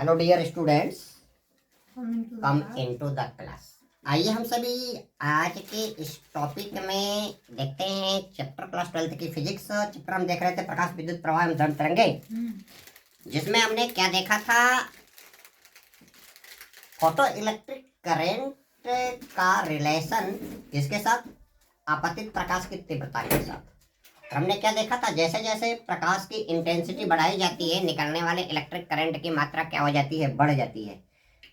Hello dear students, come class. Into the class. आइए हम सभी आज के इस टॉपिक में देखते हैं चैप्टर क्लास 12 की फिजिक्स। चैप्टर हम देख रहे थे प्रकाश, विद्युत प्रवाह एवं धर्म तरंगे, जिसमें हमने क्या देखा था, फोटो इलेक्ट्रिक करंट का रिलेशन किसके साथ, आपतित प्रकाश की तीव्रता के साथ। हमने क्या देखा था, जैसे जैसे प्रकाश की इंटेंसिटी बढ़ाई जाती है निकलने वाले इलेक्ट्रिक करंट की मात्रा क्या हो जाती है, बढ़ जाती है।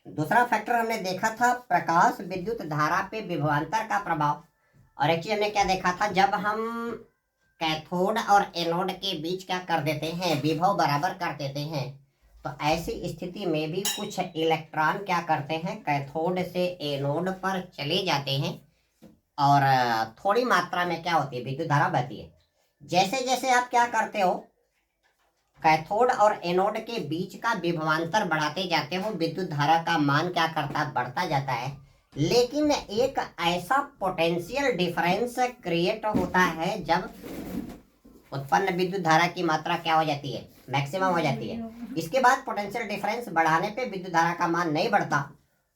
दूसरा फैक्टर हमने देखा था प्रकाश विद्युत धारा पे विभवांतर का प्रभाव। और एक चीज हमने क्या देखा था, जब हम कैथोड और एनोड के बीच क्या कर देते हैं, विभव बराबर कर देते हैं, तो ऐसी स्थिति में भी कुछ इलेक्ट्रॉन क्या करते हैं, कैथोड से एनोड पर चले जाते हैं और थोड़ी मात्रा में क्या होती है, विद्युत धारा बहती है। जैसे जैसे आप क्या करते हो, कैथोड और एनोड के बीच का विभवांतर बढ़ाते जाते हो, विद्युत धारा का मान क्या करता है, बढ़ता जाता है। लेकिन एक ऐसा पोटेंशियल डिफरेंस क्रिएट होता है जब उत्पन्न विद्युत धारा की मात्रा क्या हो जाती है, मैक्सिमम हो जाती है। इसके बाद पोटेंशियल डिफरेंस बढ़ाने पे विद्युत धारा का मान नहीं बढ़ता,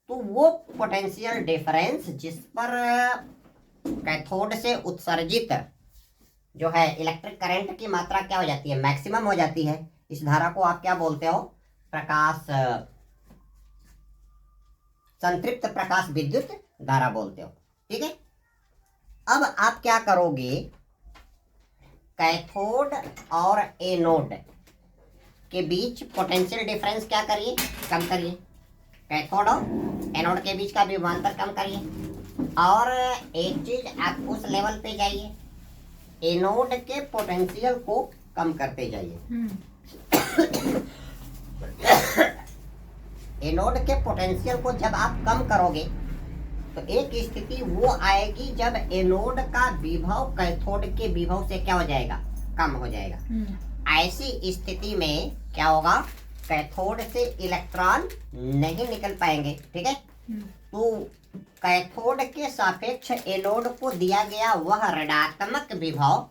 तो वो पोटेंशियल डिफरेंस जिस पर कैथोड से उत्सर्जित जो है इलेक्ट्रिक करंट की मात्रा क्या हो जाती है, मैक्सिमम हो जाती है। इस धारा को आप क्या बोलते हो, प्रकाश, संतृप्त प्रकाश विद्युत धारा बोलते हो। ठीक है, अब आप क्या करोगे, कैथोड और एनोड के बीच पोटेंशियल डिफरेंस क्या करिए, कम करिए। कैथोड और एनोड के बीच का विभवांतर कम करिए। और एक चीज, आप उस लेवल पे जाइए, एनोड के पोटेंशियल को कम करते जाइए। एनोड के पोटेंशियल को जब आप कम करोगे तो एक स्थिति वो आएगी जब एनोड का विभव कैथोड के विभव से क्या हो जाएगा, कम हो जाएगा। ऐसी स्थिति में क्या होगा, कैथोड से इलेक्ट्रॉन नहीं निकल पाएंगे। ठीक है, तो कैथोड के सापेक्ष एनोड को दिया गया वह ऋणात्मक विभव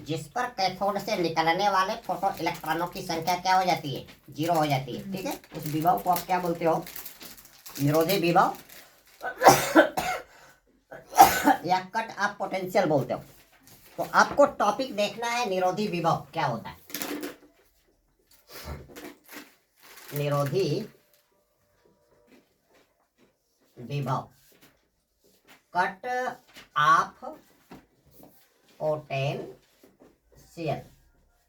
जिस पर कैथोड से निकलने वाले फोटो इलेक्ट्रॉनों की संख्या क्या हो जाती है, 0 हो जाती है। ठीक है, उस विभव को आप क्या बोलते हो, निरोधी विभव या कट ऑफ पोटेंशियल बोलते हो। तो आपको टॉपिक देखना है, निरोधी विभव क्या होता है। निरोधी विभव, कट ऑफ पोटेंशियल,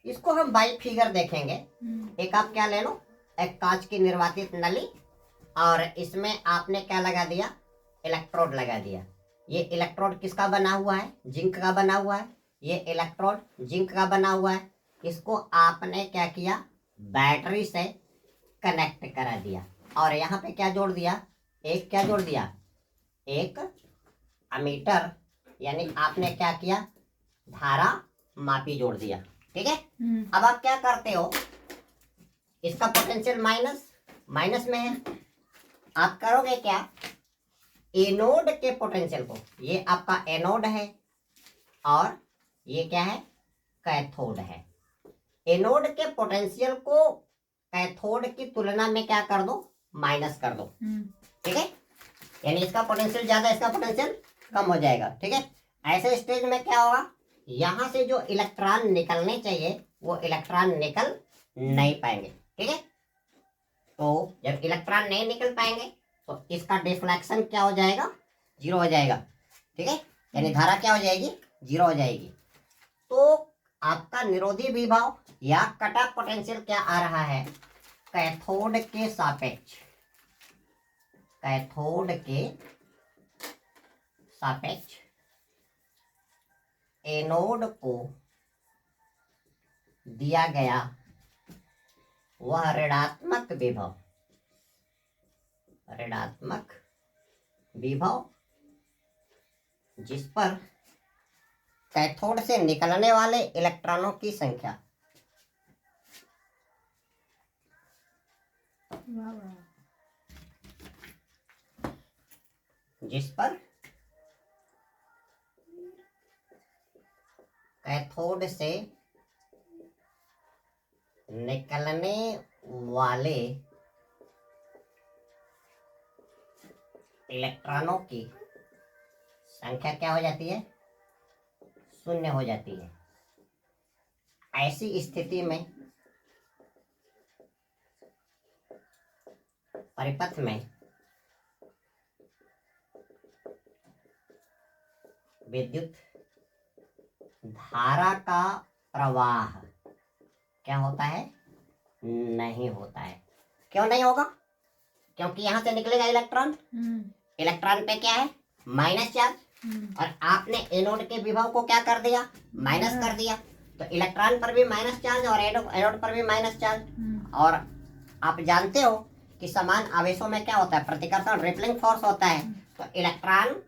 इसको हम बाई फिगर देखेंगे। एक आप क्या ले लो, एक कांच की निर्वातित नली, और इसमें आपने क्या लगा दिया, इलेक्ट्रोड लगा दिया। ये इलेक्ट्रोड किसका बना हुआ है, जिंक का बना हुआ है। ये इलेक्ट्रोड जिंक का बना हुआ है। इसको आपने क्या किया, बैटरी से कनेक्ट करा दिया और यहाँ पे क्या जोड़ दिया, एक क्या जोड़ दिया, एक अमीटर, यानी आपने क्या किया, धारा मापी जोड़ दिया। ठीक है, अब आप क्या करते हो, इसका पोटेंशियल माइनस में है, आप करोगे क्या, एनोड के पोटेंशियल को, ये आपका एनोड है और ये क्या है, कैथोड है। एनोड के पोटेंशियल को कैथोड की तुलना में क्या कर दो, माइनस कर दो। ठीक है, यानी इसका पोटेंशियल ज्यादा, इसका पोटेंशियल कम हो जाएगा। ठीक है, ऐसे स्टेज में क्या होगा, यहां से जो इलेक्ट्रॉन निकलने चाहिए वो इलेक्ट्रॉन निकल नहीं पाएंगे। ठीक है, तो जब इलेक्ट्रॉन नहीं निकल पाएंगे तो इसका डिफ्लेक्शन क्या हो जाएगा, 0 हो जाएगा। ठीक है, यानी धारा क्या हो जाएगी, 0 हो जाएगी। तो आपका निरोधी विभव या कट ऑफ पोटेंशियल क्या आ रहा है, कैथोड के सापेक्ष, कैथोड के सापेक्ष एनोड को दिया गया वह ऋणात्मक विभव, ऋणात्मक विभव जिस पर कैथोड से निकलने वाले इलेक्ट्रॉनों की संख्या, जिस पर कैथोड से निकलने वाले इलेक्ट्रॉनों की संख्या क्या हो जाती है, शून्य हो जाती है। ऐसी स्थिति में परिपथ में विद्युत धारा का प्रवाह क्या होता है, नहीं होता है। क्यों नहीं होगा, क्योंकि यहां से निकलेगा इलेक्ट्रॉन, इलेक्ट्रॉन पे क्या है, माइनस चार्ज, और आपने एनोड के विभव को क्या कर दिया, माइनस कर दिया। तो इलेक्ट्रॉन पर भी माइनस चार्ज और एनोड पर भी माइनस चार्ज। और आप जानते हो कि समान आवेशों में क्या होता है, प्रतिकर्षण रिपेलिंग फोर्स होता है। तो इलेक्ट्रॉन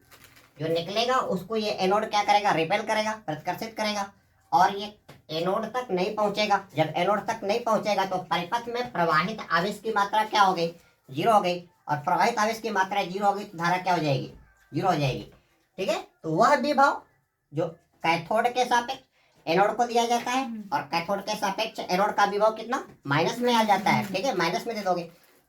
जो निकलेगा उसको ये एनोड क्या करेगा, रिपेल करेगा, प्रतिकर्षित करेगा, और ये एनोड तक नहीं पहुंचेगा। जब एनोड तक नहीं पहुंचेगा तो परिपथ में प्रवाहित आवेश की मात्रा क्या हो गई, जीरो हो गई, और प्रवाहित आवेश की मात्रा जीरो हो गई तो धारा क्या हो जाएगी, जीरो हो जाएगी। ठीक है, तो वह विभव जो कैथोड के सापेक्ष एनोड को दिया जाता है, और कैथोड के सापेक्ष एनोड का विभव कितना, माइनस में आ जाता है। ठीक है, माइनस में दे दोगे।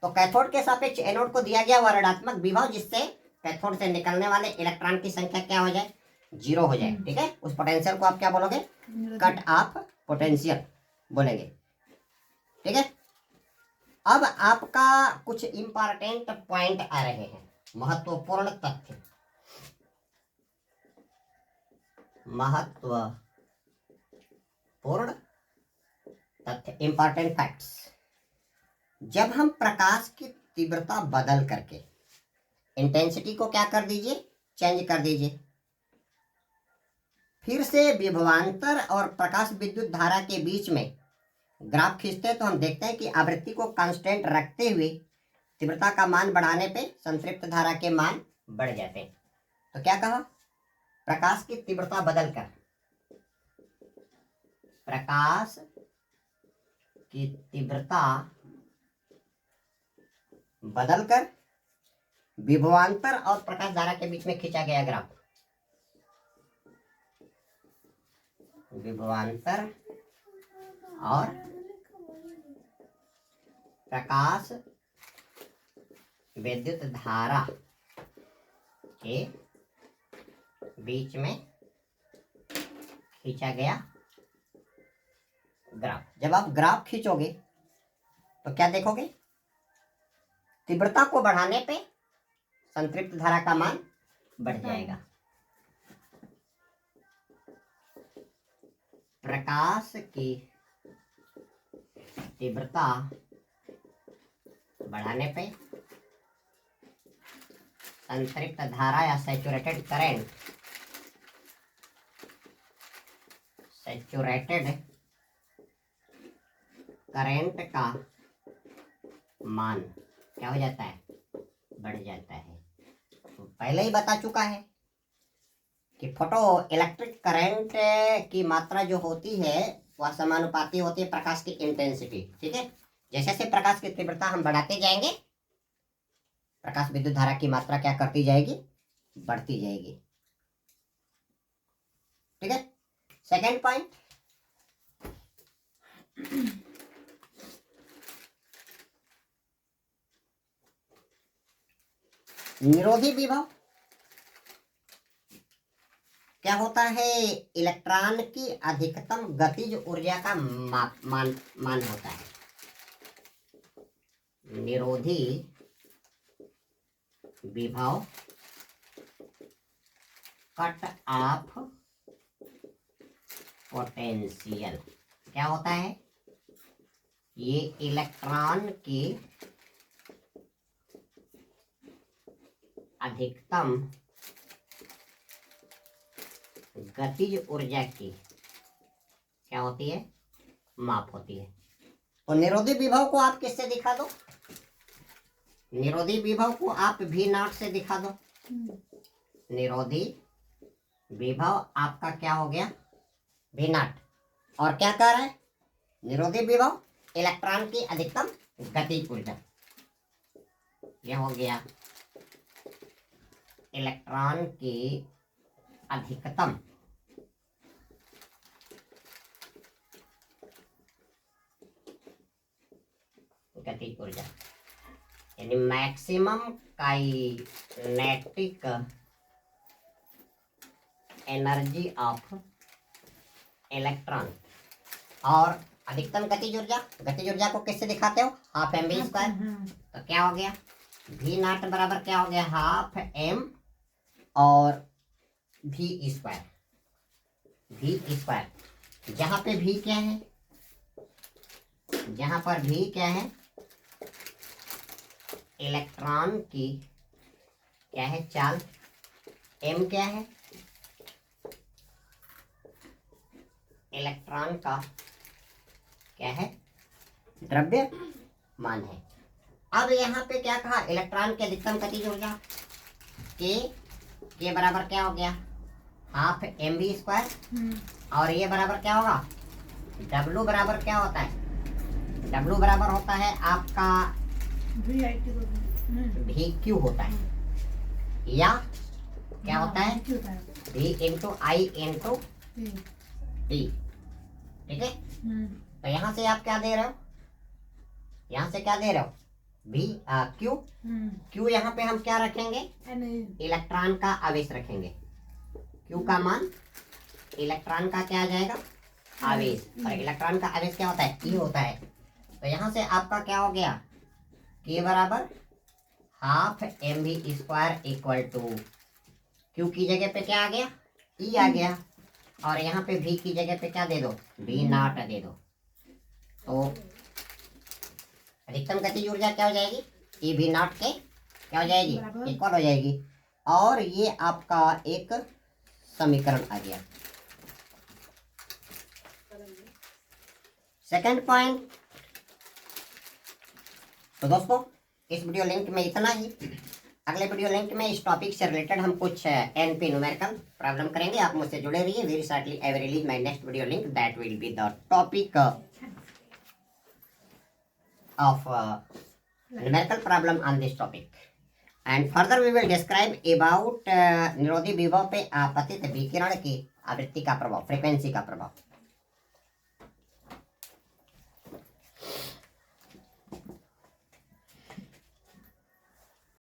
तो कैथोड के सापेक्ष एनोड को दिया गया वह ऋणात्मक विभव, जिससे कैथोड से निकलने वाले इलेक्ट्रॉन की संख्या क्या हो जाए, जीरो हो जाए। ठीक है, उस पोटेंशियल को आप क्या बोलोगे, कट ऑफ पोटेंशियल बोलेंगे। ठीक है, अब आपका कुछ इंपॉर्टेंट पॉइंट आ रहे हैं, महत्वपूर्ण तथ्य, महत्वपूर्ण तथ्य, इंपॉर्टेंट फैक्ट्स। जब हम प्रकाश की तीव्रता बदल करके इंटेंसिटी को क्या कर दीजिए, चेंज कर दीजिए, फिर से विभवांतर और प्रकाश विद्युत धारा के बीच में ग्राफ खींचते हैं तो हम देखते हैं कि आवृत्ति को कांस्टेंट रखते हुए तीव्रता का मान बढ़ाने पे संतृप्त धारा के मान बढ़ जाते हैं। तो क्या कहा, प्रकाश की तीव्रता बदलकर, प्रकाश की तीव्रता बदलकर विभवांतर और प्रकाश धारा के बीच में खींचा गया ग्राफ, विभवांतर और प्रकाश विद्युत धारा के बीच में खींचा गया ग्राफ। जब आप ग्राफ खींचोगे तो क्या देखोगे, तीव्रता को बढ़ाने पे संतृप्त धारा का मान बढ़ जाएगा। प्रकाश की तीव्रता बढ़ाने पे संतृप्त धारा या सैचुरेटेड करंट, सैचुरेटेड करंट का मान क्या हो जाता है, बढ़ जाता है। तो पहले ही बता चुका है कि फोटो इलेक्ट्रिक करंट की मात्रा जो होती है वह समानुपाती होती है प्रकाश की इंटेंसिटी। ठीक है, जैसे जैसे प्रकाश की तीव्रता हम बढ़ाते जाएंगे, प्रकाश विद्युत धारा की मात्रा क्या करती जाएगी, बढ़ती जाएगी। ठीक है, सेकेंड पॉइंट, निरोधी विभव क्या होता है, इलेक्ट्रॉन की अधिकतम गतिज ऊर्जा का मान होता है। निरोधी विभव कट ऑफ पोटेंशियल क्या होता है, ये इलेक्ट्रॉन की अधिकतम गतिज ऊर्जा की क्या होती है, माप होती है। तो निरोधी विभव को आप किससे दिखा दो, निरोधी विभव को आप V0 से दिखा दो। निरोधी विभव आपका क्या हो गया, V0, और क्या कर रहा है, निरोधी विभव इलेक्ट्रॉन की अधिकतम गतिज ऊर्जा, यह हो गया इलेक्ट्रॉन की अधिकतम गतिज ऊर्जा, यानी maximum kinetic energy of electron. और अधिकतम गतिज ऊर्जा को किससे दिखाते हो? Half M V square. तो क्या हो गया? भी नॉट बराबर क्या हो गया? हाफ एम और भी स्क्वायर। जहां पे भी क्या है? जहां पर भी क्या है? इलेक्ट्रॉन की क्या है? चाल। एम क्या है? इलेक्ट्रॉन का क्या है? द्रव्यमान है। अब यहाँ पे क्या कहा? इलेक्ट्रॉन की अधिकतम गतिज ऊर्जा के बराबर क्या हो गया? Half M V square. और ये बराबर क्या होगा? डब्लू बराबर क्या होता है? डब्लू बराबर होता है आपका भी क्यू होता है, या क्या होता है? भी इंटू आई इंटू टी। ठीक है। तो यहाँ से आप क्या दे रहे हो? यहाँ से क्या दे रहे हो? भी क्यू यहाँ पे हम क्या रखेंगे? इलेक्ट्रॉन का आवेश रखेंगे। क्यू का मान इलेक्ट्रॉन का क्या आ जाएगा? आवेश। और इलेक्ट्रॉन का आवेश क्या होता है? ई होता है। तो यहाँ से आपका क्या हो गया? के बराबर half M V square equal to Q की जगह पे क्या आ गया? ई आ गया। और यहाँ पे भी की जगह पे क्या दे दो? भी नॉट दे दो। तो अधिकतम गतिज ऊर्जा क्या हो जाएगी? ई भी नॉट के क्या हो जाएगी? इक्वल हो जाएगी। और ये आपका एक समीकरण आ गया। Second point. तो दोस्तों इस वीडियो लिंक में इतना ही। अगले वीडियो लिंक में इस टॉपिक से रिलेटेड हम कुछ एनपी न्यूमेरिकल प्रॉब्लम करेंगे। आप मुझसे जुड़े रहिए। Very shortly I will release my next video link that will be the topic of numerical problem on this topic, and further we will describe about निरोधी विभव पे आपतित विकिरण की आवृत्ति का प्रभाव, फ्रीक्वेंसी का प्रभाव।